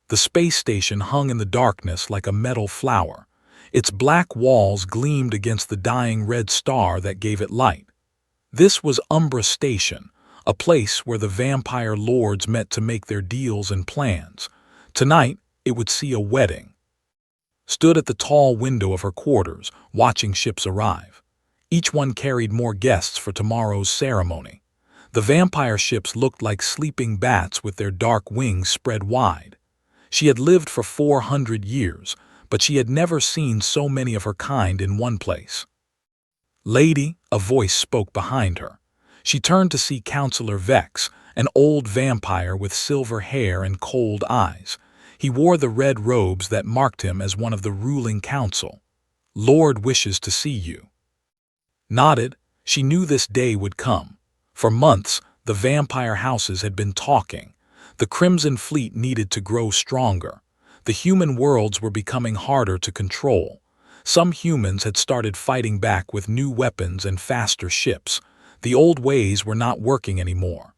The space station hung in the darkness like a metal flower. Its black walls gleamed against the dying red star that gave it light. This was Umbra Station, a place where the vampire lords met to make their deals and plans. Tonight, it would see a wedding. Stood at the tall window of her quarters, watching ships arrive. Each one carried more guests for tomorrow's ceremony. The vampire ships looked like sleeping bats with their dark wings spread wide. She had lived for 400 years, but she had never seen so many of her kind in one place. "Lady," a voice spoke behind her. She turned to see Counselor Vex, an old vampire with silver hair and cold eyes. He wore the red robes that marked him as one of the ruling council. "Lord wishes to see you." Nodded, she knew this day would come. For months, the vampire houses had been talking. The Crimson Fleet needed to grow stronger. The human worlds were becoming harder to control. Some humans had started fighting back with new weapons and faster ships. The old ways were not working anymore.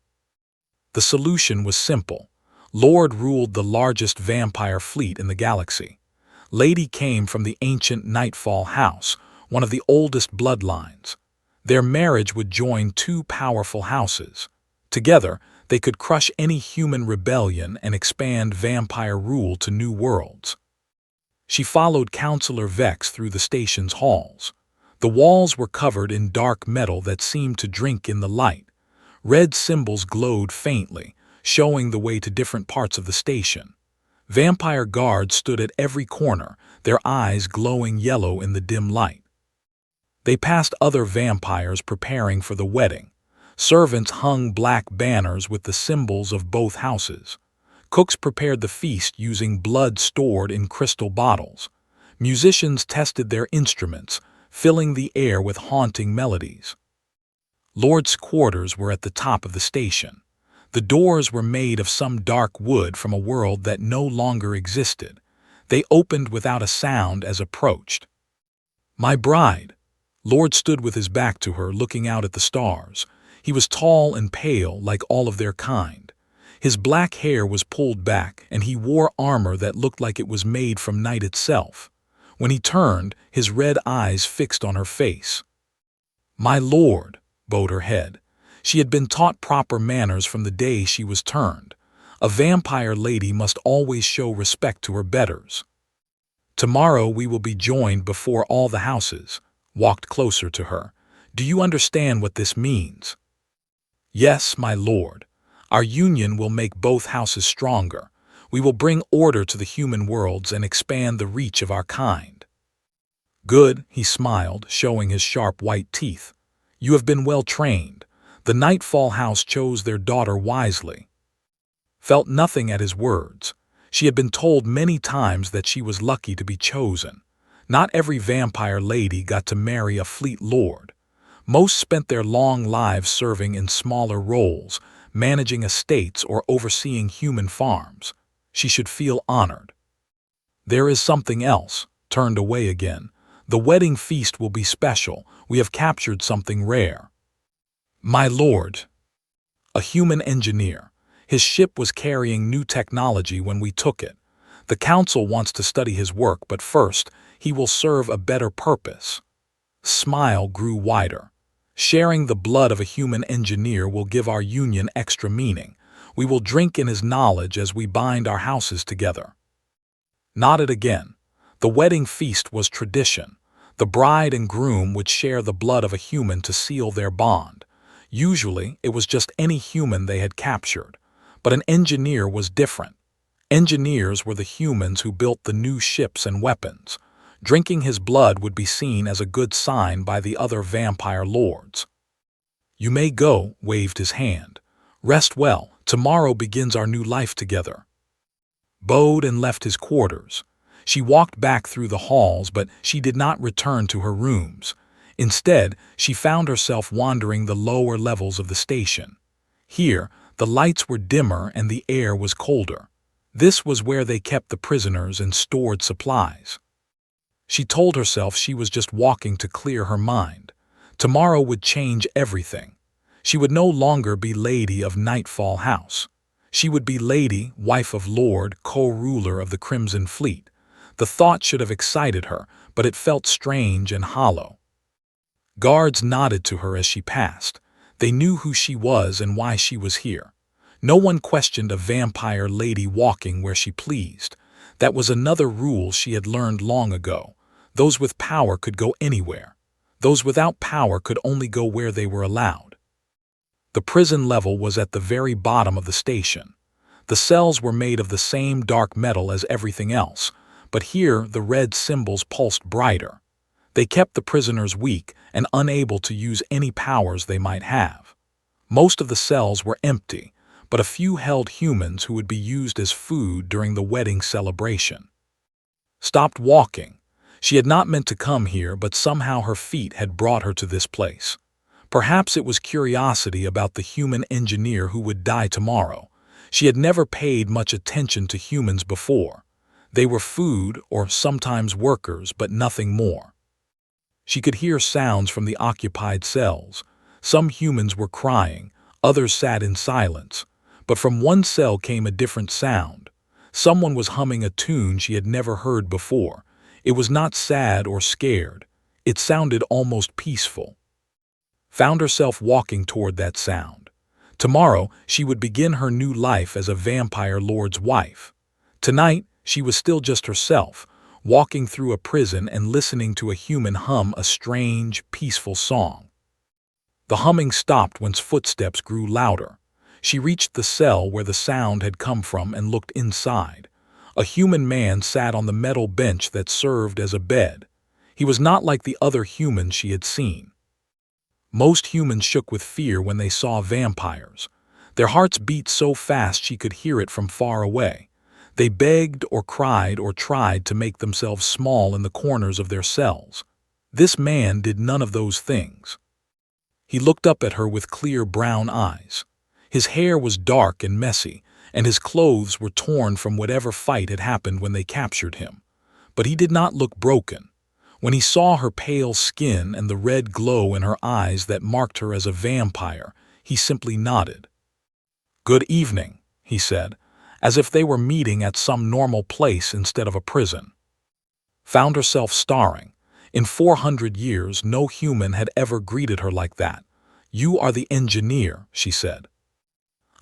The solution was simple. Lord ruled the largest vampire fleet in the galaxy. Lady came from the ancient Nightfall House, one of the oldest bloodlines. Their marriage would join two powerful houses. Together, they could crush any human rebellion and expand vampire rule to new worlds. She followed Counselor Vex through the station's halls. The walls were covered in dark metal that seemed to drink in the light. Red symbols glowed faintly, showing the way to different parts of the station. Vampire guards stood at every corner, their eyes glowing yellow in the dim light. They passed other vampires preparing for the wedding. Servants hung black banners with the symbols of both houses. Cooks prepared the feast using blood stored in crystal bottles. Musicians tested their instruments, filling the air with haunting melodies. Lord's quarters were at the top of the station. The doors were made of some dark wood from a world that no longer existed. They opened without a sound as approached. "My bride." Lord stood with his back to her, looking out at the stars. He was tall and pale like all of their kind. His black hair was pulled back, and he wore armor that looked like it was made from night itself. When he turned, his red eyes fixed on her face. "My lord," bowed her head. She had been taught proper manners from the day she was turned. A vampire lady must always show respect to her betters. "Tomorrow we will be joined before all the houses." Walked closer to her. "Do you understand what this means?" "Yes, my lord. Our union will make both houses stronger. We will bring order to the human worlds and expand the reach of our kind." "Good," he smiled, showing his sharp white teeth. "You have been well trained. The Nightfall House chose their daughter wisely." Felt nothing at his words. She had been told many times that she was lucky to be chosen. Not every vampire lady got to marry a fleet lord. Most spent their long lives serving in smaller roles, managing estates or overseeing human farms. She should feel honored. "There is something else." Turned away again. "The wedding feast will be special. We have captured something rare." "My lord." "A human engineer. His ship was carrying new technology when we took it. The council wants to study his work, but first, he will serve a better purpose." Smile grew wider. "Sharing the blood of a human engineer will give our union extra meaning. We will drink in his knowledge as we bind our houses together." Nodded again. The wedding feast was tradition. The bride and groom would share the blood of a human to seal their bond. Usually, it was just any human they had captured. But an engineer was different. Engineers were the humans who built the new ships and weapons. Drinking his blood would be seen as a good sign by the other vampire lords. "You may go," waved his hand. "Rest well. Tomorrow begins our new life together." Bowed and left his quarters. She walked back through the halls, but she did not return to her rooms. Instead, she found herself wandering the lower levels of the station. Here, the lights were dimmer and the air was colder. This was where they kept the prisoners and stored supplies. She told herself she was just walking to clear her mind. Tomorrow would change everything. She would no longer be Lady of Nightfall House. She would be Lady, wife of Lord, co-ruler of the Crimson Fleet. The thought should have excited her, but it felt strange and hollow. Guards nodded to her as she passed. They knew who she was and why she was here. No one questioned a vampire lady walking where she pleased. That was another rule she had learned long ago. Those with power could go anywhere. Those without power could only go where they were allowed. The prison level was at the very bottom of the station. The cells were made of the same dark metal as everything else, but here the red symbols pulsed brighter. They kept the prisoners weak and unable to use any powers they might have. Most of the cells were empty, but a few held humans who would be used as food during the wedding celebration. Stopped walking. She had not meant to come here, but somehow her feet had brought her to this place. Perhaps it was curiosity about the human engineer who would die tomorrow. She had never paid much attention to humans before. They were food or sometimes workers, but nothing more. She could hear sounds from the occupied cells. Some humans were crying, others sat in silence. But from one cell came a different sound. Someone was humming a tune she had never heard before. It was not sad or scared. It sounded almost peaceful. Found herself walking toward that sound. Tomorrow, she would begin her new life as a vampire lord's wife. Tonight, she was still just herself, walking through a prison and listening to a human hum a strange, peaceful song. The humming stopped when footsteps grew louder. She reached the cell where the sound had come from and looked inside. A human man sat on the metal bench that served as a bed. He was not like the other humans she had seen. Most humans shook with fear when they saw vampires. Their hearts beat so fast she could hear it from far away. They begged or cried or tried to make themselves small in the corners of their cells. This man did none of those things. He looked up at her with clear brown eyes. His hair was dark and messy, and his clothes were torn from whatever fight had happened when they captured him. But he did not look broken. When he saw her pale skin and the red glow in her eyes that marked her as a vampire, he simply nodded. "Good evening," he said, as if they were meeting at some normal place instead of a prison. Found herself staring. In 400 years, no human had ever greeted her like that. "You are the engineer," she said.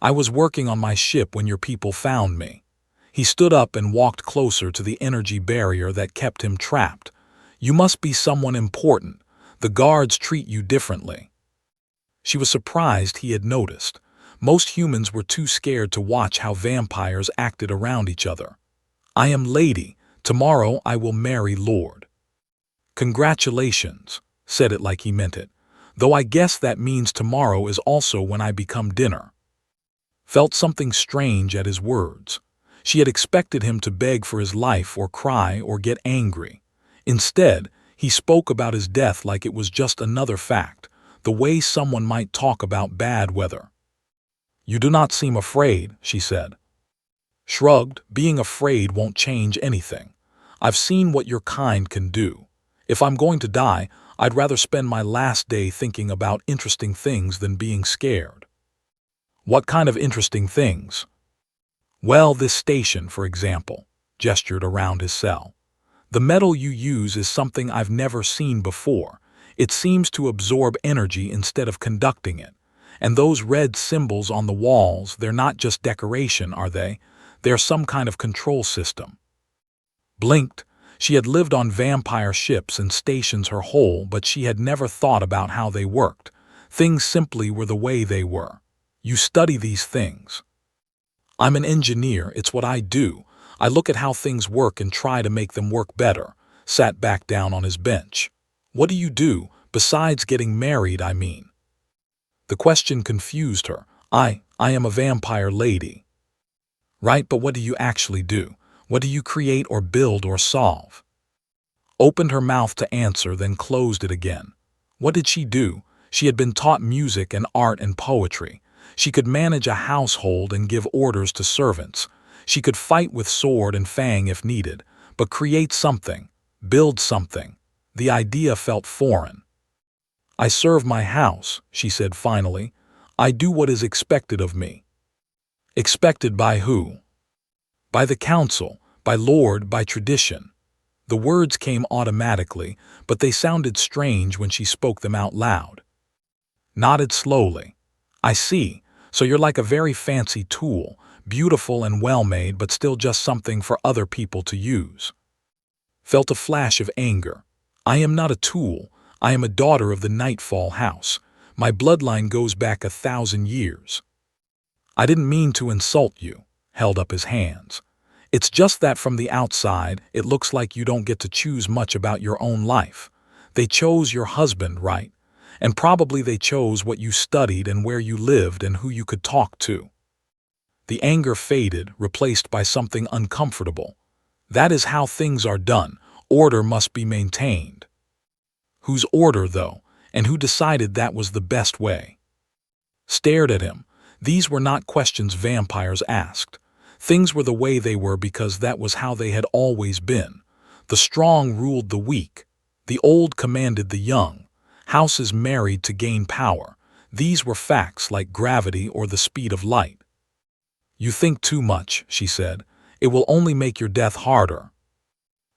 "I was working on my ship when your people found me." He stood up and walked closer to the energy barrier that kept him trapped. "You must be someone important. The guards treat you differently." She was surprised he had noticed. Most humans were too scared to watch how vampires acted around each other. "I am Lady. Tomorrow I will marry Lord." "Congratulations," said it like he meant it. "Though I guess that means tomorrow is also when I become dinner." Felt something strange at his words. She had expected him to beg for his life or cry or get angry. Instead, he spoke about his death like it was just another fact, the way someone might talk about bad weather. "You do not seem afraid," she said. Shrugged. "Being afraid won't change anything. I've seen what your kind can do. If I'm going to die, I'd rather spend my last day thinking about interesting things than being scared." "What kind of interesting things?" "Well, this station, for example," gestured around his cell. "The metal you use is something I've never seen before. It seems to absorb energy instead of conducting it. And those red symbols on the walls, they're not just decoration, are they? They're some kind of control system." Blinked. She had lived on vampire ships and stations her whole, but she had never thought about how they worked. Things simply were the way they were. "You study these things." "I'm an engineer. It's what I do. I look at how things work and try to make them work better." Sat back down on his bench. "What do you do, besides getting married, I mean?" The question confused her. I am a vampire lady." "Right, but what do you actually do? What do you create or build or solve?" Opened her mouth to answer, then closed it again. What did she do? She had been taught music and art and poetry. She could manage a household and give orders to servants. She could fight with sword and fang if needed, but create something, build something. The idea felt foreign. "I serve my house," she said finally. "I do what is expected of me." Expected by who? By the council, by Lord, by tradition. The words came automatically, but they sounded strange when she spoke them out loud. Nodded slowly. I see, so you're like a very fancy tool, beautiful and well-made, but still just something for other people to use. Felt a flash of anger. I am not a tool. I am a daughter of the Nightfall House. My bloodline goes back 1,000 years. I didn't mean to insult you, held up his hands. It's just that from the outside, it looks like you don't get to choose much about your own life. They chose your husband, right? And probably they chose what you studied and where you lived and who you could talk to. The anger faded, replaced by something uncomfortable. That is how things are done. Order must be maintained. Whose order, though, and who decided that was the best way? Stared at him. These were not questions vampires asked. Things were the way they were because that was how they had always been. The strong ruled the weak. The old commanded the young. Houses married to gain power. These were facts like gravity or the speed of light. You think too much, she said. It will only make your death harder.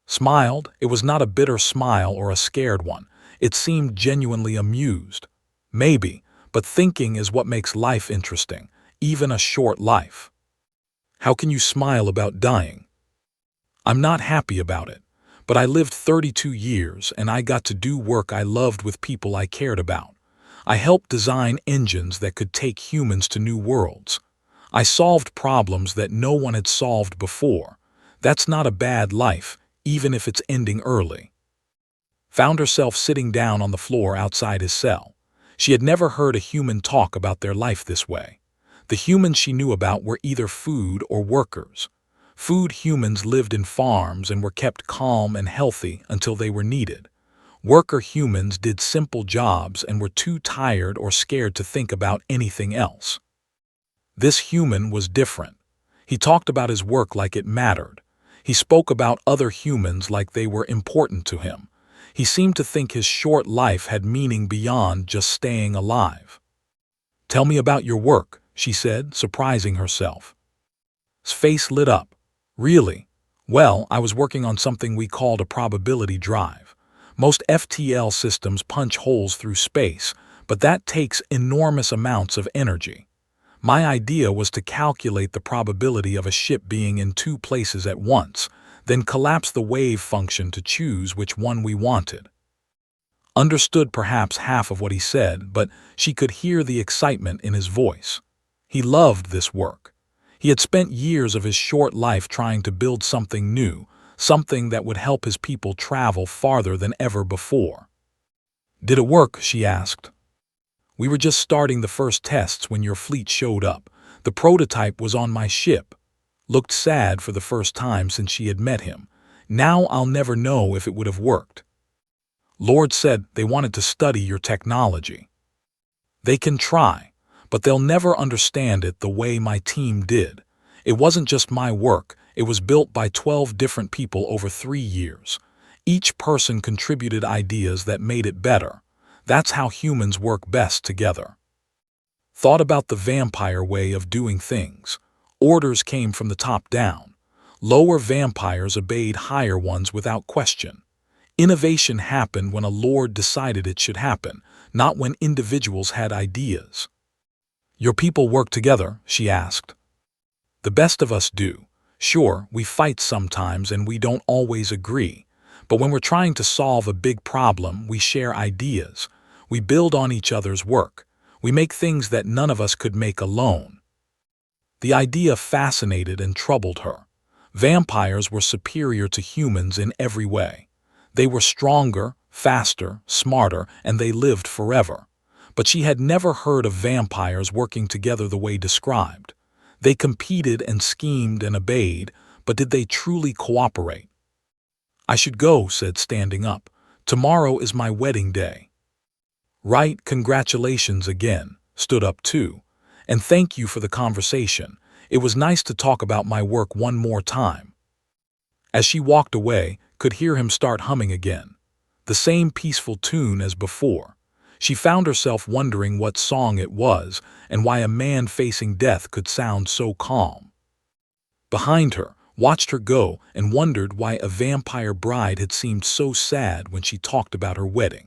Smiled. It was not a bitter smile or a scared one. It seemed genuinely amused. Maybe, but thinking is what makes life interesting, even a short life. How can you smile about dying? I'm not happy about it, but I lived 32 years and I got to do work I loved with people I cared about. I helped design engines that could take humans to new worlds. I solved problems that no one had solved before. That's not a bad life, even if it's ending early. Found herself sitting down on the floor outside his cell. She had never heard a human talk about their life this way. The humans she knew about were either food or workers. Food humans lived in farms and were kept calm and healthy until they were needed. Worker humans did simple jobs and were too tired or scared to think about anything else. This human was different. He talked about his work like it mattered. He spoke about other humans like they were important to him. He seemed to think his short life had meaning beyond just staying alive. Tell me about your work, she said, surprising herself. His face lit up. Really? Well, I was working on something we called a probability drive. Most FTL systems punch holes through space, but that takes enormous amounts of energy. My idea was to calculate the probability of a ship being in two places at once, then collapse the wave function to choose which one we wanted. Understood perhaps half of what he said, but she could hear the excitement in his voice. He loved this work. He had spent years of his short life trying to build something new, something that would help his people travel farther than ever before. Did it work? She asked. We were just starting the first tests when your fleet showed up. The prototype was on my ship. Looked sad for the first time since she had met him. Now I'll never know if it would have worked. Lord said they wanted to study your technology. They can try, but they'll never understand it the way my team did. It wasn't just my work. It was built by 12 different people over 3 years. Each person contributed ideas that made it better. That's how humans work best together. Thought about the vampire way of doing things. Orders came from the top down. Lower vampires obeyed higher ones without question. Innovation happened when a lord decided it should happen, not when individuals had ideas. Your people work together? She asked. The best of us do. Sure, we fight sometimes and we don't always agree. But when we're trying to solve a big problem, we share ideas. We build on each other's work. We make things that none of us could make alone. The idea fascinated and troubled her. Vampires were superior to humans in every way. They were stronger, faster, smarter, and they lived forever. But she had never heard of vampires working together the way described. They competed and schemed and obeyed, but did they truly cooperate? I should go, said standing up. Tomorrow is my wedding day. Right, congratulations again, stood up too. And thank you for the conversation. It was nice to talk about my work one more time. As she walked away, could hear him start humming again. The same peaceful tune as before. She found herself wondering what song it was and why a man facing death could sound so calm. Behind her, watched her go and wondered why a vampire bride had seemed so sad when she talked about her wedding.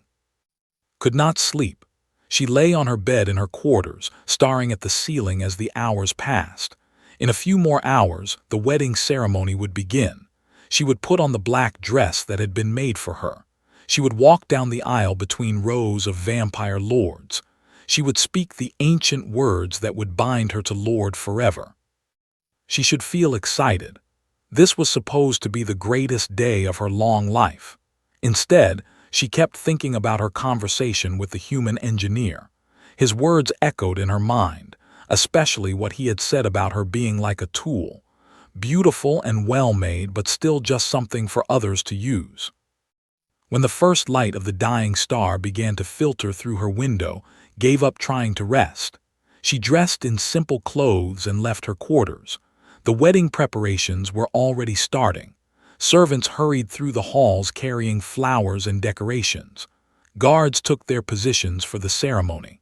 Could not sleep. She lay on her bed in her quarters, staring at the ceiling as the hours passed. In a few more hours, the wedding ceremony would begin. She would put on the black dress that had been made for her. She would walk down the aisle between rows of vampire lords. She would speak the ancient words that would bind her to Lord forever. She should feel excited. This was supposed to be the greatest day of her long life. Instead, she kept thinking about her conversation with the human engineer. His words echoed in her mind, especially what he had said about her being like a tool, beautiful and well-made, but still just something for others to use. When the first light of the dying star began to filter through her window, gave up trying to rest. She dressed in simple clothes and left her quarters. The wedding preparations were already starting. Servants hurried through the halls carrying flowers and decorations. Guards took their positions for the ceremony.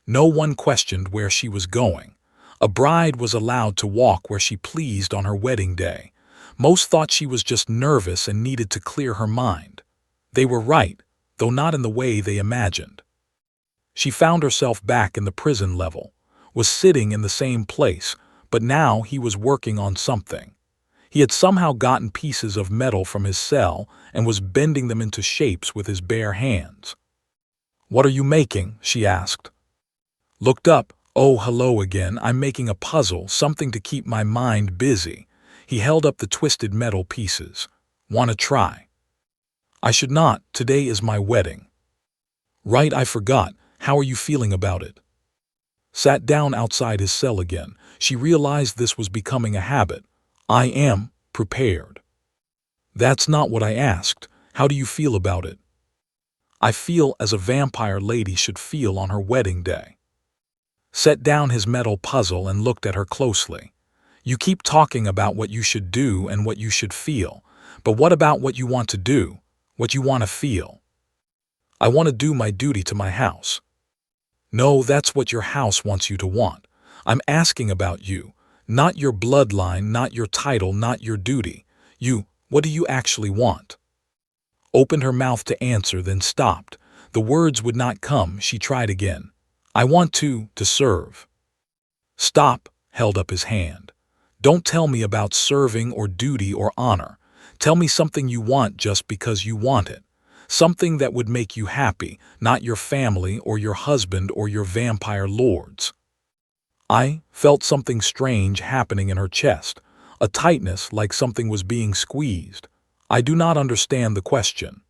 No one questioned where she was going. A bride was allowed to walk where she pleased on her wedding day. Most thought she was just nervous and needed to clear her mind. They were right, though not in the way they imagined. She found herself back in the prison level, was sitting in the same place, but now he was working on something. He had somehow gotten pieces of metal from his cell and was bending them into shapes with his bare hands. "What are you making?" she asked. Looked up. "Oh, hello again. I'm making a puzzle, something to keep my mind busy." He held up the twisted metal pieces. "Want to try?" "I should not. Today is my wedding." "Right, I forgot. How are you feeling about it?" Sat down outside his cell again. She realized this was becoming a habit. "I am prepared." "That's not what I asked. How do you feel about it?" "I feel as a vampire lady should feel on her wedding day." Set down his metal puzzle and looked at her closely. "You keep talking about what you should do and what you should feel, but what about what you want to do, what you want to feel?" "I want to do my duty to my house." "No, that's what your house wants you to want. I'm asking about you, not your bloodline, not your title, not your duty. What do you actually want?" Opened her mouth to answer, then stopped. The words would not come. She tried again. "I want to serve." "Stop," held up his hand. "Don't tell me about serving or duty or honor. Tell me something you want just because you want it. Something that would make you happy, not your family or your husband or your vampire lords." I felt something strange happening in her chest, a tightness like something was being squeezed. "I do not understand the question."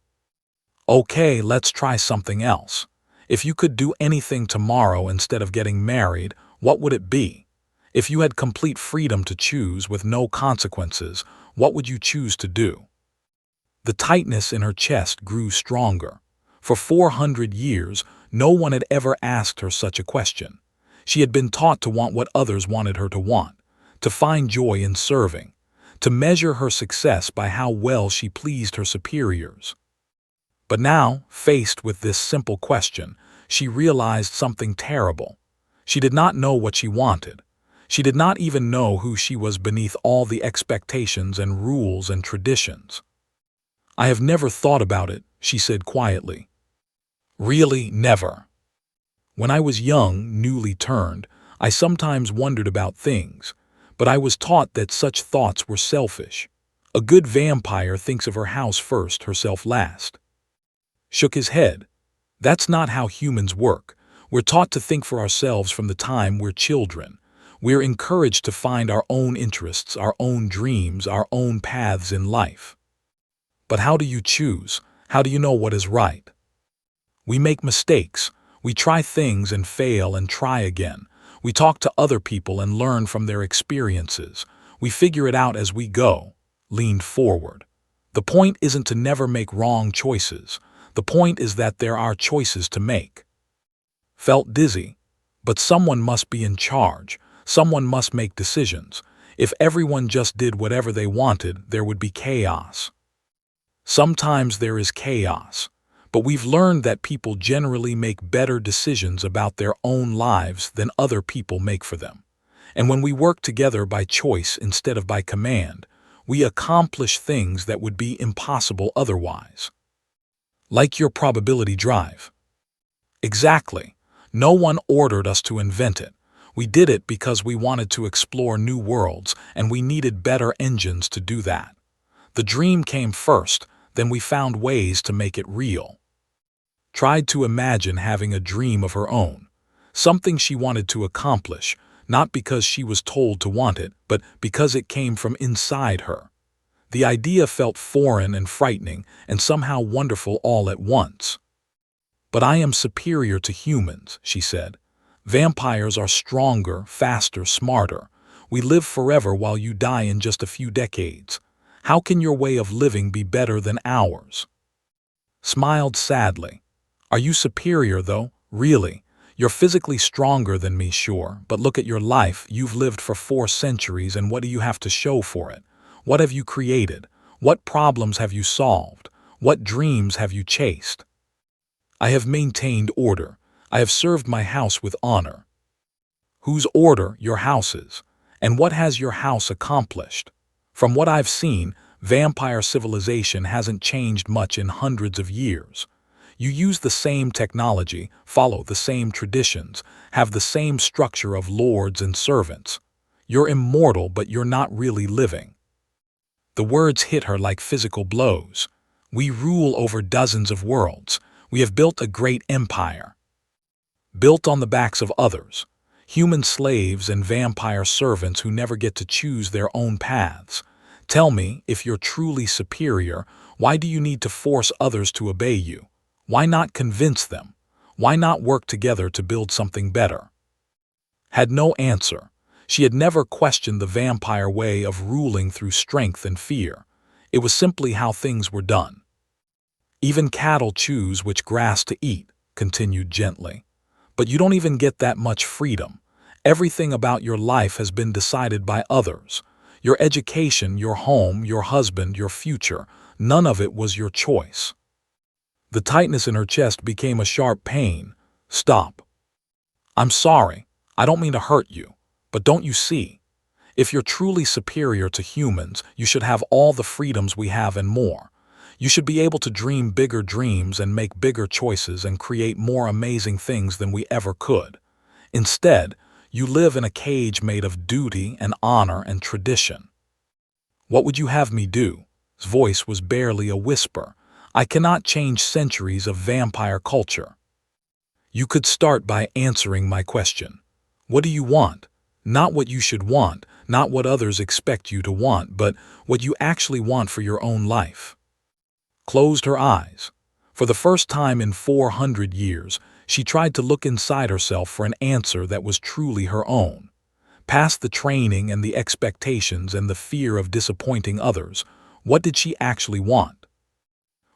"Okay, let's try something else. If you could do anything tomorrow instead of getting married, what would it be? If you had complete freedom to choose with no consequences, what would you choose to do?" The tightness in her chest grew stronger. For 400 years, no one had ever asked her such a question. She had been taught to want what others wanted her to want, to find joy in serving, to measure her success by how well she pleased her superiors. But now, faced with this simple question, she realized something terrible. She did not know what she wanted. She did not even know who she was beneath all the expectations and rules and traditions. "I have never thought about it," she said quietly. "Really, never. When I was young, newly turned, I sometimes wondered about things, but I was taught that such thoughts were selfish. A good vampire thinks of her house first, herself last." Shook his head. "That's not how humans work. We're taught to think for ourselves from the time we're children. We're encouraged to find our own interests, our own dreams, our own paths in life. But how do you choose? How do you know what is right? We make mistakes. We try things and fail and try again. We talk to other people and learn from their experiences. We figure it out as we go." Leaned forward. "The point isn't to never make wrong choices. The point is that there are choices to make." Felt dizzy. But someone must be in charge. Someone must make decisions. If everyone just did whatever they wanted, there would be chaos. Sometimes there is chaos. But we've learned that people generally make better decisions about their own lives than other people make for them. And when we work together by choice instead of by command, we accomplish things that would be impossible otherwise. Like your probability drive. Exactly. No one ordered us to invent it. We did it because we wanted to explore new worlds, and we needed better engines to do that. The dream came first, then we found ways to make it real. Tried to imagine having a dream of her own, something she wanted to accomplish, not because she was told to want it, but because it came from inside her. The idea felt foreign and frightening, and somehow wonderful all at once. "But I am superior to humans," she said. "Vampires are stronger, faster, smarter. We live forever while you die in just a few decades. How can your way of living be better than ours?" Smiled sadly. "Are you superior, though? Really? You're physically stronger than me, sure, but look at your life. You've lived for 4 centuries, and what do you have to show for it? What have you created? What problems have you solved? What dreams have you chased?" "I have maintained order. I have served my house with honor." "Whose order? Your house's. And what has your house accomplished? From what I've seen, vampire civilization hasn't changed much in hundreds of years. You use the same technology, follow the same traditions, have the same structure of lords and servants. You're immortal, but you're not really living." The words hit her like physical blows. "We rule over dozens of worlds. We have built a great empire. Built on the backs of others. Human slaves and vampire servants who never get to choose their own paths. Tell me, if you're truly superior, why do you need to force others to obey you? Why not convince them? Why not work together to build something better?" Had no answer. She had never questioned the vampire way of ruling through strength and fear. It was simply how things were done. "Even cattle choose which grass to eat," continued gently. "But you don't even get that much freedom. Everything about your life has been decided by others. Your education, your home, your husband, your future, none of it was your choice." The tightness in her chest became a sharp pain. "Stop. I'm sorry. I don't mean to hurt you. But don't you see? If you're truly superior to humans, you should have all the freedoms we have and more. You should be able to dream bigger dreams and make bigger choices and create more amazing things than we ever could. Instead, you live in a cage made of duty and honor and tradition." "What would you have me do?" His voice was barely a whisper. "I cannot change centuries of vampire culture." "You could start by answering my question. What do you want? Not what you should want, not what others expect you to want, but what you actually want for your own life." Closed her eyes. For the first time in 400 years, she tried to look inside herself for an answer that was truly her own. Past the training and the expectations and the fear of disappointing others, what did she actually want?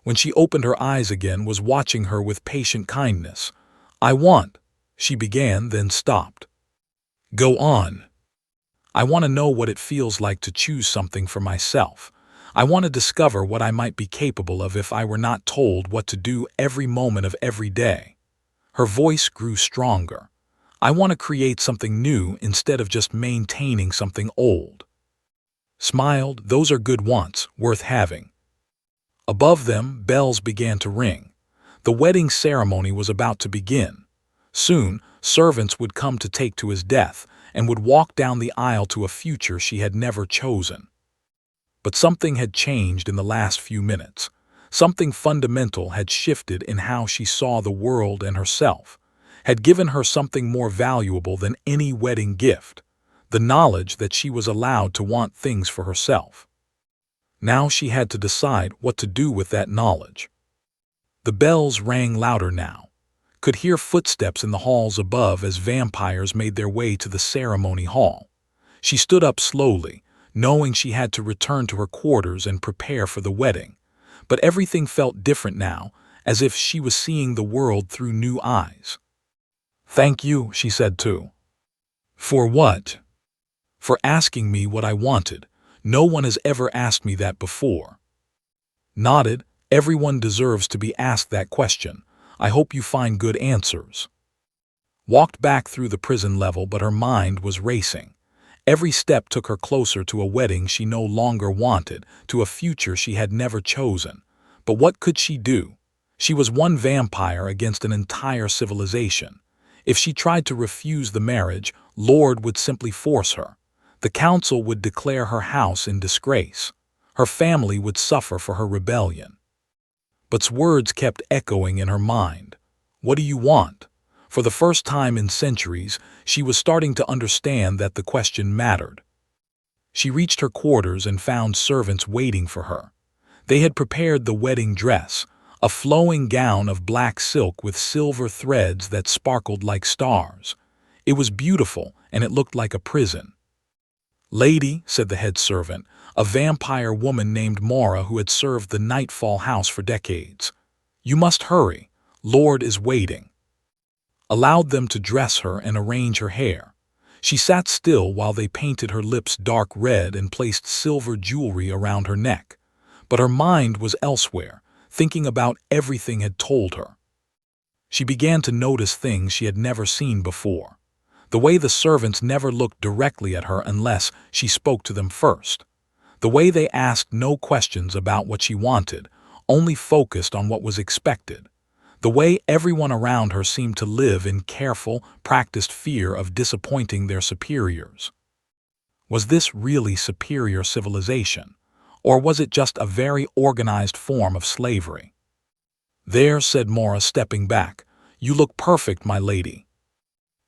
When she opened her eyes again, was watching her with patient kindness. "I want," she began, then stopped. "Go on." "I want to know what it feels like to choose something for myself. I want to discover what I might be capable of if I were not told what to do every moment of every day." Her voice grew stronger. "I want to create something new instead of just maintaining something old." Smiled. "Those are good wants, worth having." Above them, bells began to ring. The wedding ceremony was about to begin. Soon, servants would come to take to his death and would walk down the aisle to a future she had never chosen. But something had changed in the last few minutes. Something fundamental had shifted in how she saw the world and herself, had given her something more valuable than any wedding gift, the knowledge that she was allowed to want things for herself. Now she had to decide what to do with that knowledge. The bells rang louder now. Could hear footsteps in the halls above as vampires made their way to the ceremony hall. She stood up slowly, knowing she had to return to her quarters and prepare for the wedding. But everything felt different now, as if she was seeing the world through new eyes. "Thank you," she said too. "For what?" "For asking me what I wanted. No one has ever asked me that before." Nodded, Everyone deserves to be asked that question. I hope you find good answers. Walked back through the prison level, but her mind was racing. Every step took her closer to a wedding she no longer wanted, to a future she had never chosen. But what could she do? She was one vampire against an entire civilization. If she tried to refuse the marriage, Lord would simply force her. The council would declare her house in disgrace. Her family would suffer for her rebellion. But words kept echoing in her mind. What do you want? For the first time in centuries, she was starting to understand that the question mattered. She reached her quarters and found servants waiting for her. They had prepared the wedding dress, a flowing gown of black silk with silver threads that sparkled like stars. It was beautiful, and it looked like a prison. "Lady," said the head servant, a vampire woman named Mora who had served the Nightfall house for decades. "You must hurry. Lord is waiting." Allowed them to dress her and arrange her hair. She sat still while they painted her lips dark red and placed silver jewelry around her neck. But her mind was elsewhere, thinking about everything had told her. She began to notice things she had never seen before. The way the servants never looked directly at her unless she spoke to them first. The way they asked no questions about what she wanted, only focused on what was expected. The way everyone around her seemed to live in careful, practiced fear of disappointing their superiors. Was this really superior civilization? Or was it just a very organized form of slavery? "There," said Mora, stepping back. "You look perfect, my lady."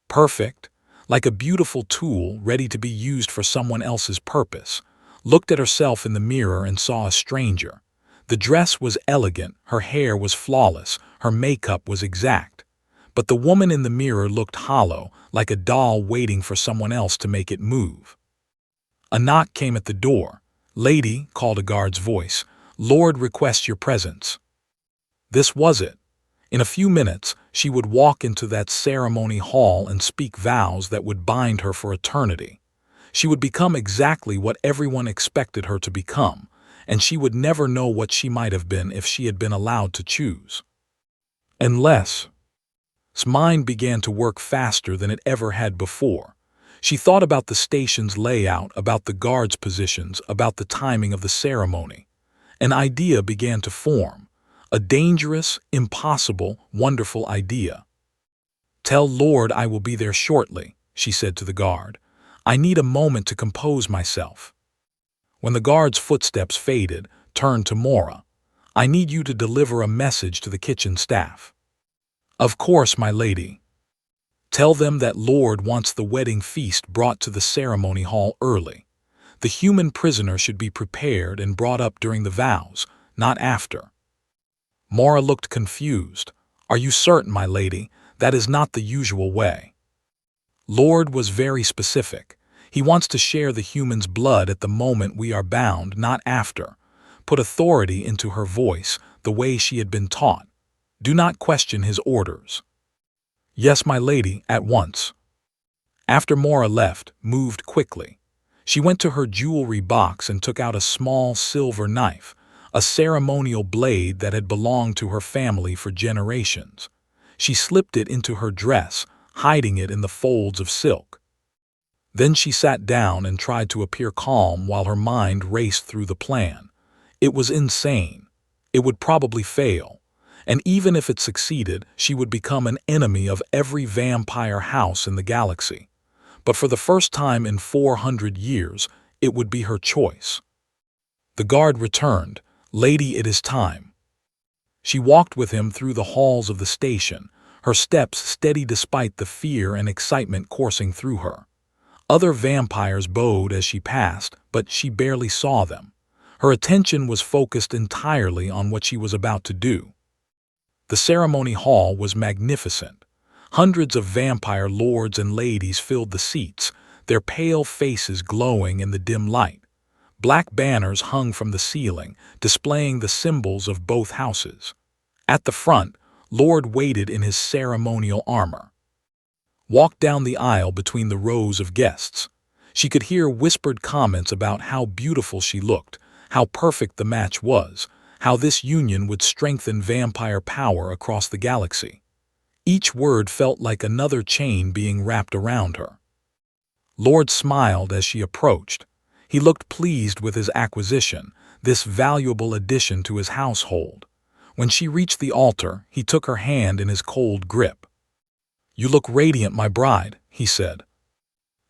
Perfect? Like a beautiful tool ready to be used for someone else's purpose. Looked at herself in the mirror and saw a stranger. The dress was elegant, her hair was flawless, her makeup was exact. But the woman in the mirror looked hollow, like a doll waiting for someone else to make it move. A knock came at the door. "Lady," called a guard's voice, "Lord requests your presence." This was it. In a few minutes, she would walk into that ceremony hall and speak vows that would bind her for eternity. She would become exactly what everyone expected her to become, and she would never know what she might have been if she had been allowed to choose. Unless. His mind began to work faster than it ever had before. She thought about the station's layout, about the guards' positions, about the timing of the ceremony. An idea began to form. A dangerous, impossible, wonderful idea. "Tell Lord I will be there shortly," she said to the guard. "I need a moment to compose myself." When the guard's footsteps faded, turned to Mora. "I need you to deliver a message to the kitchen staff." "Of course, my lady." "Tell them that Lord wants the wedding feast brought to the ceremony hall early. The human prisoner should be prepared and brought up during the vows, not after." Mora looked confused. "Are you certain, my lady? That is not the usual way." Lord was very specific. He wants to share the human's blood at the moment we are bound, not after. Put authority into her voice, the way she had been taught. Do not question his orders. "Yes, my lady, at once." After Mora left, moved quickly. She went to her jewelry box and took out a small silver knife, a ceremonial blade that had belonged to her family for generations. She slipped it into her dress, hiding it in the folds of silk. Then she sat down and tried to appear calm while her mind raced through the plan. It was insane. It would probably fail. And even if it succeeded, she would become an enemy of every vampire house in the galaxy. But for the first time in 400 years, it would be her choice. The guard returned. "Lady, it is time." She walked with him through the halls of the station, her steps steady despite the fear and excitement coursing through her. Other vampires bowed as she passed, but she barely saw them. Her attention was focused entirely on what she was about to do. The ceremony hall was magnificent. Hundreds of vampire lords and ladies filled the seats, their pale faces glowing in the dim light. Black banners hung from the ceiling, displaying the symbols of both houses. At the front, Lord waited in his ceremonial armor. Walked down the aisle between the rows of guests. She could hear whispered comments about how beautiful she looked, how perfect the match was, how this union would strengthen vampire power across the galaxy. Each word felt like another chain being wrapped around her. Lord smiled as she approached. He looked pleased with his acquisition, this valuable addition to his household. When she reached the altar, he took her hand in his cold grip. "You look radiant, my bride," he said.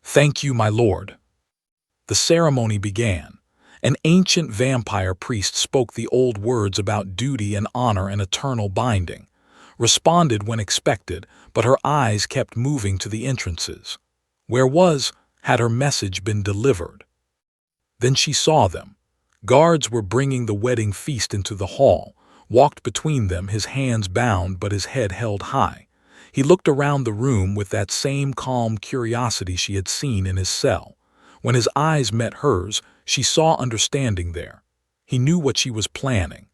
"Thank you, my lord." The ceremony began. An ancient vampire priest spoke the old words about duty and honor and eternal binding, responded when expected, but her eyes kept moving to the entrances. Had her message been delivered? Then she saw them. Guards were bringing the wedding feast into the hall, walked between them, his hands bound but his head held high. He looked around the room with that same calm curiosity she had seen in his cell. When his eyes met hers, she saw understanding there. He knew what she was planning.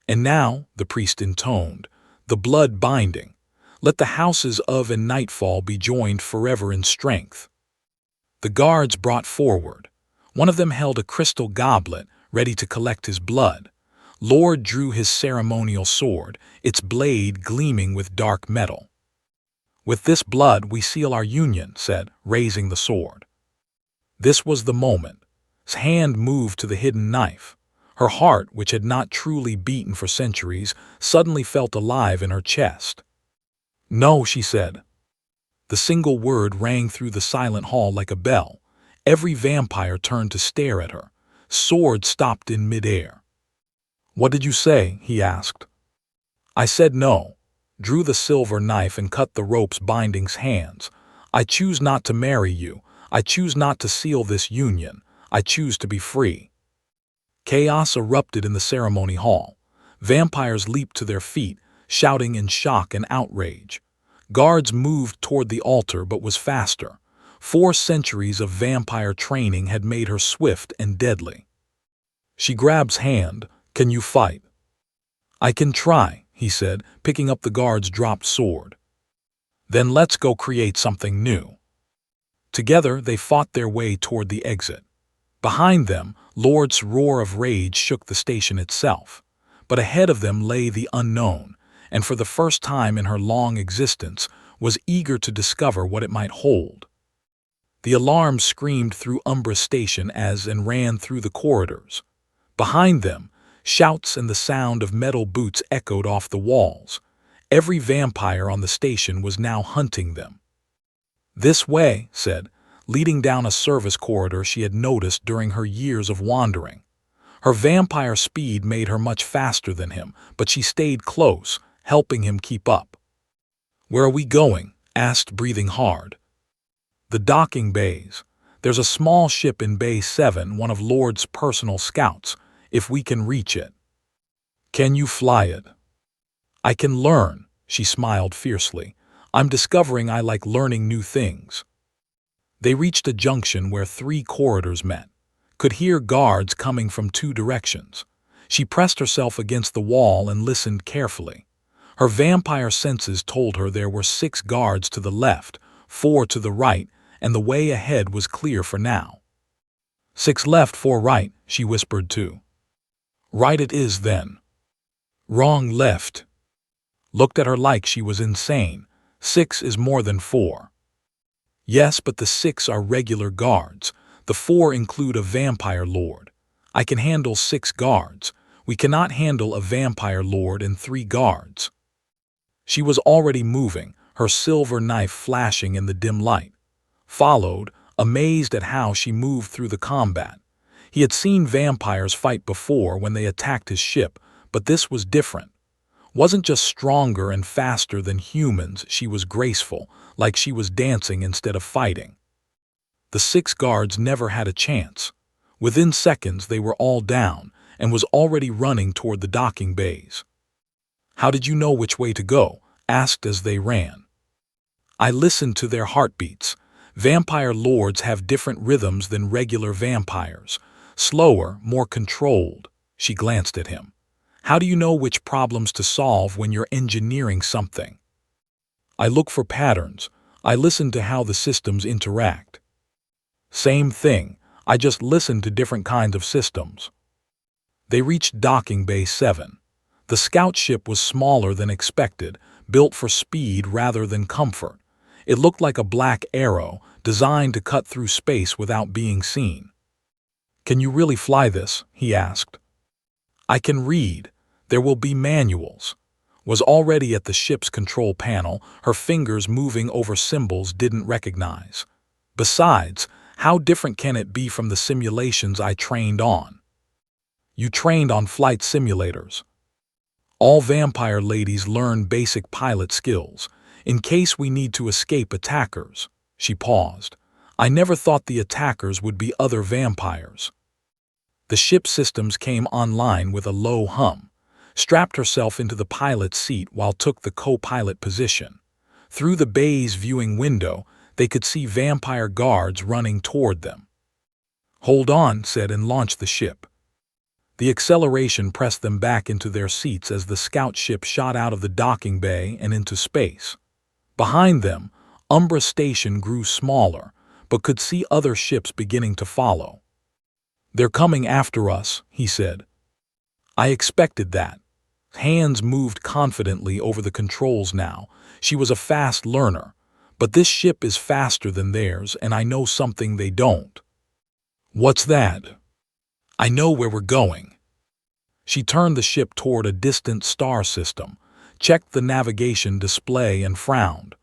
"And now," the priest intoned, "the blood binding. Let the houses of and Nightfall be joined forever in strength." The guards brought forward. One of them held a crystal goblet, ready to collect his blood. Lord drew his ceremonial sword, its blade gleaming with dark metal. "With this blood we seal our union," said, raising the sword. This was the moment. His hand moved to the hidden knife. Her heart, which had not truly beaten for centuries, suddenly felt alive in her chest. "No," she said. The single word rang through the silent hall like a bell. Every vampire turned to stare at her. Sword stopped in midair. "What did you say?" he asked. "I said no," drew the silver knife and cut the rope's binding's hands. "I choose not to marry you. I choose not to seal this union. I choose to be free." Chaos erupted in the ceremony hall. Vampires leaped to their feet, shouting in shock and outrage. Guards moved toward the altar but was faster. 4 centuries of vampire training had made her swift and deadly. She grabs hand. "Can you fight?" "I can try," he said, picking up the guard's dropped sword. "Then let's go create something new." Together they fought their way toward the exit. Behind them, Lord's roar of rage shook the station itself. But ahead of them lay the unknown, and for the first time in her long existence, was eager to discover what it might hold. The alarm screamed through Umbra Station and ran through the corridors. Behind them, shouts and the sound of metal boots echoed off the walls. Every vampire on the station was now hunting them. "This way," said, leading down a service corridor she had noticed during her years of wandering. Her vampire speed made her much faster than him, but she stayed close, helping him keep up. "Where are we going?" asked, breathing hard. "The docking bays. There's a small ship in Bay 7, one of Lord's personal scouts, if we can reach it." "Can you fly it?" "I can learn," she smiled fiercely. "I'm discovering I like learning new things." They reached a junction where 3 corridors met. Could hear guards coming from 2 directions. She pressed herself against the wall and listened carefully. Her vampire senses told her there were 6 guards to the left, 4 to the right, and the way ahead was clear for now. "6 left, 4 right," she whispered too. "Right it is then." "Wrong, left." Looked at her like she was insane. 6 is more than 4. "Yes, but the 6 are regular guards. The 4 include a vampire lord. I can handle 6 guards. We cannot handle a vampire lord and 3 guards." She was already moving, her silver knife flashing in the dim light. Followed, amazed at how she moved through the combat. He had seen vampires fight before when they attacked his ship, but this was different. Wasn't just stronger and faster than humans, she was graceful, like she was dancing instead of fighting. The 6 guards never had a chance. Within seconds they were all down, and was already running toward the docking bays. "How did you know which way to go?" asked as they ran. "I listened to their heartbeats. Vampire lords have different rhythms than regular vampires. Slower, more controlled." She glanced at him. "How do you know which problems to solve when you're engineering something?" "I look for patterns. I listen to how the systems interact." "Same thing. I just listen to different kinds of systems." They reached Docking Bay 7. The scout ship was smaller than expected, built for speed rather than comfort. It looked like a black arrow, designed to cut through space without being seen. "Can you really fly this?" he asked. "I can read. There will be manuals." Was already at the ship's control panel, her fingers moving over symbols didn't recognize. Besides, how different can it be from the simulations I trained on? "You trained on flight simulators." "All vampire ladies learn basic pilot skills, in case we need to escape attackers." She paused. "I never thought the attackers would be other vampires." The ship systems came online with a low hum. Strapped herself into the pilot's seat while took the co-pilot position. Through the bay's viewing window, they could see vampire guards running toward them. "Hold on," said, and launched the ship. The acceleration pressed them back into their seats as the scout ship shot out of the docking bay and into space. Behind them, Umbra Station grew smaller, but could see other ships beginning to follow. "They're coming after us," he said. "I expected that." Hands moved confidently over the controls now. She was a fast learner. "But this ship is faster than theirs, and I know something they don't." "What's that?" "I know where we're going." She turned the ship toward a distant star system, checked the navigation display and frowned.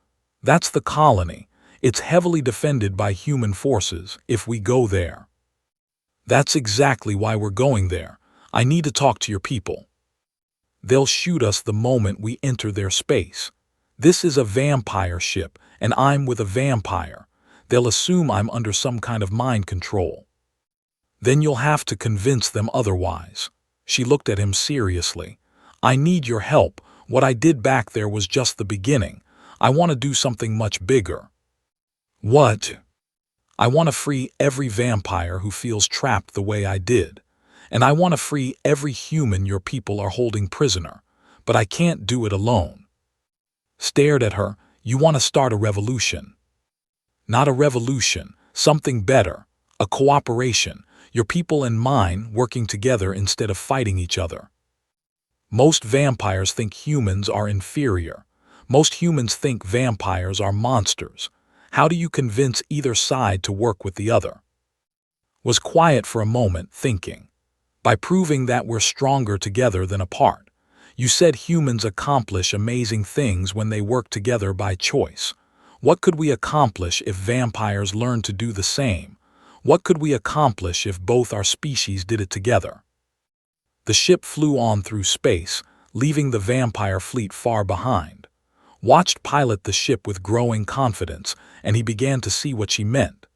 "That's the colony. It's heavily defended by human forces if we go there." "That's exactly why we're going there. I need to talk to your people." "They'll shoot us the moment we enter their space. This is a vampire ship, and I'm with a vampire. They'll assume I'm under some kind of mind control." "Then you'll have to convince them otherwise." She looked at him seriously. "I need your help. What I did back there was just the beginning. I want to do something much bigger." "What?" "I want to free every vampire who feels trapped the way I did. And I want to free every human your people are holding prisoner. But I can't do it alone." Stared at her. "You want to start a revolution." "Not a revolution, something better. A cooperation. Your people and mine working together instead of fighting each other." "Most vampires think humans are inferior. Most humans think vampires are monsters. How do you convince either side to work with the other?" Was quiet for a moment, thinking. "By proving that we're stronger together than apart. You said humans accomplish amazing things when they work together by choice. What could we accomplish if vampires learned to do the same? What could we accomplish if both our species did it together?" The ship flew on through space, leaving the vampire fleet far behind. Watched pilot the ship with growing confidence, and he began to see what she meant.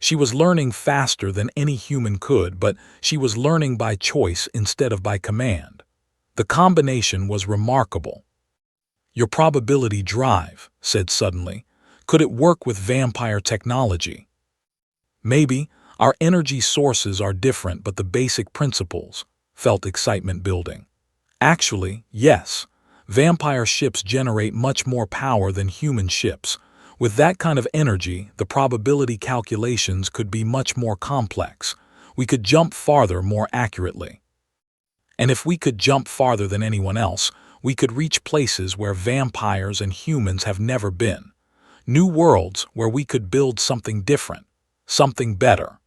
She was learning faster than any human could, but she was learning by choice instead of by command. The combination was remarkable. "Your probability drive," said suddenly. "Could it work with vampire technology?" "Maybe. Our energy sources are different, but the basic principles." Felt excitement building. "Actually, yes. Vampire ships generate much more power than human ships. With that kind of energy, the probability calculations could be much more complex. We could jump farther more accurately. And if we could jump farther than anyone else, we could reach places where vampires and humans have never been. New worlds where we could build something different, something better."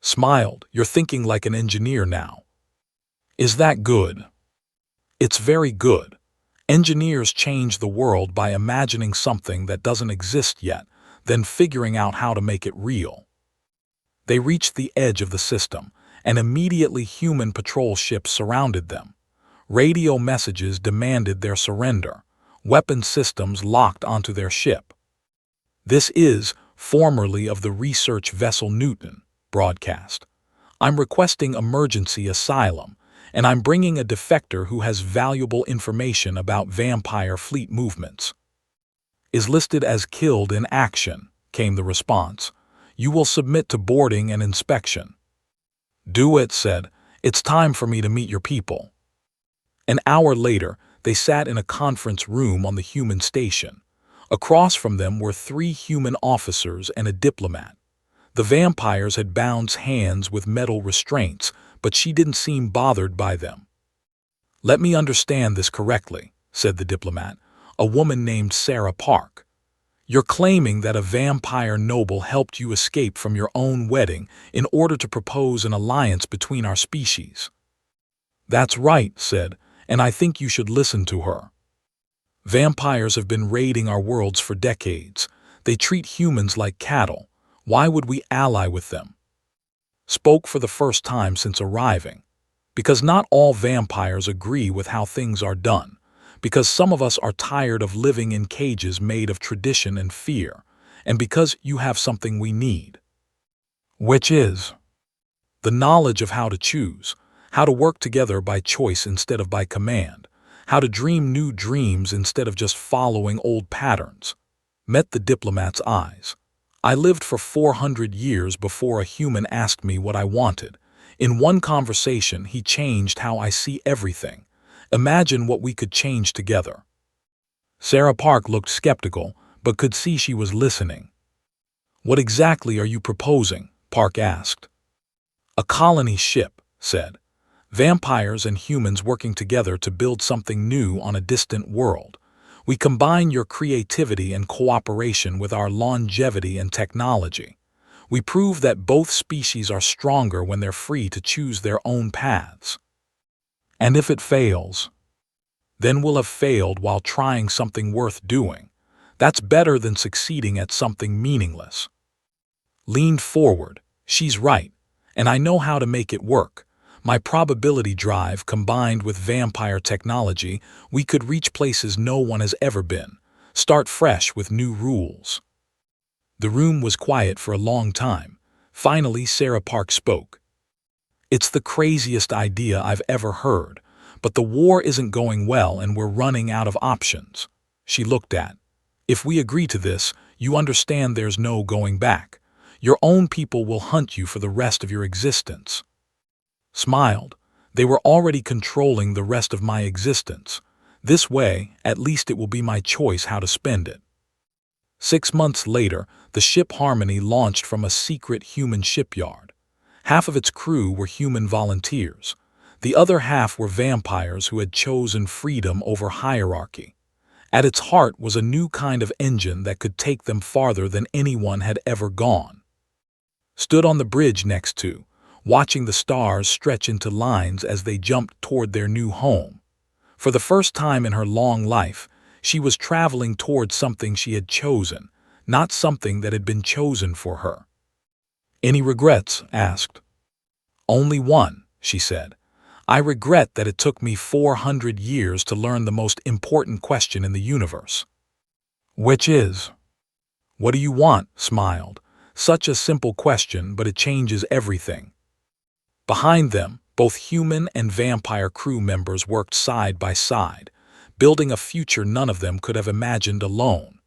Smiled. "You're thinking like an engineer now." "Is that good?" "It's very good. Engineers change the world by imagining something that doesn't exist yet, then figuring out how to make it real." They reached the edge of the system, and immediately human patrol ships surrounded them. Radio messages demanded their surrender. Weapon systems locked onto their ship. "This is, formerly of the research vessel Newton," broadcast. "I'm requesting emergency asylum, and I'm bringing a defector who has valuable information about vampire fleet movements." "Is listed as killed in action," came the response. "You will submit to boarding and inspection." "Do it," said. "It's time for me to meet your people." An hour later, they sat in a conference room on the human station. Across from them were 3 human officers and a diplomat. The vampires had bound hands with metal restraints, but she didn't seem bothered by them. "Let me understand this correctly," said the diplomat, a woman named Sarah Park. "You're claiming that a vampire noble helped you escape from your own wedding in order to propose an alliance between our species." "That's right," said, "and I think you should listen to her. Vampires have been raiding our worlds for decades. They treat humans like cattle. Why would we ally with them?" Spoke for the first time since arriving. Because not all vampires agree with how things are done. Because some of us are tired of living in cages made of tradition and fear. And because you have something we need. Which is the knowledge of how to choose, how to work together by choice instead of by command, how to dream new dreams instead of just following old patterns. Met the diplomat's eyes. I lived for 400 years before a human asked me what I wanted. In one conversation, he changed how I see everything. Imagine what we could change together. Sarah Park looked skeptical, but could see she was listening. "What exactly are you proposing?" Park asked. "A colony ship," said. "Vampires and humans working together to build something new on a distant world. We combine your creativity and cooperation with our longevity and technology. We prove that both species are stronger when they're free to choose their own paths. And if it fails, then we'll have failed while trying something worth doing. That's better than succeeding at something meaningless." Leaned forward. "She's right, and I know how to make it work. My probability drive combined with vampire technology, we could reach places no one has ever been. Start fresh with new rules." The room was quiet for a long time. Finally, Sarah Park spoke. "It's the craziest idea I've ever heard, but the war isn't going well and we're running out of options." She looked at. "If we agree to this, you understand there's no going back. Your own people will hunt you for the rest of your existence." Smiled. "They were already controlling the rest of my existence. This way, at least it will be my choice how to spend it." 6 months later, the ship Harmony launched from a secret human shipyard. Half of its crew were human volunteers. The other half were vampires who had chosen freedom over hierarchy. At its heart was a new kind of engine that could take them farther than anyone had ever gone. Stood on the bridge next to, watching the stars stretch into lines as they jumped toward their new home. For the first time in her long life, she was traveling toward something she had chosen, not something that had been chosen for her. "Any regrets?" asked. "Only one," she said. "I regret that it took me 400 years to learn the most important question in the universe." "Which is?" "What do you want?" smiled. Such a simple question, but it changes everything. Behind them, both human and vampire crew members worked side by side, building a future none of them could have imagined alone.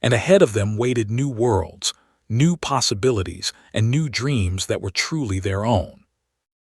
And ahead of them waited new worlds, new possibilities, and new dreams that were truly their own.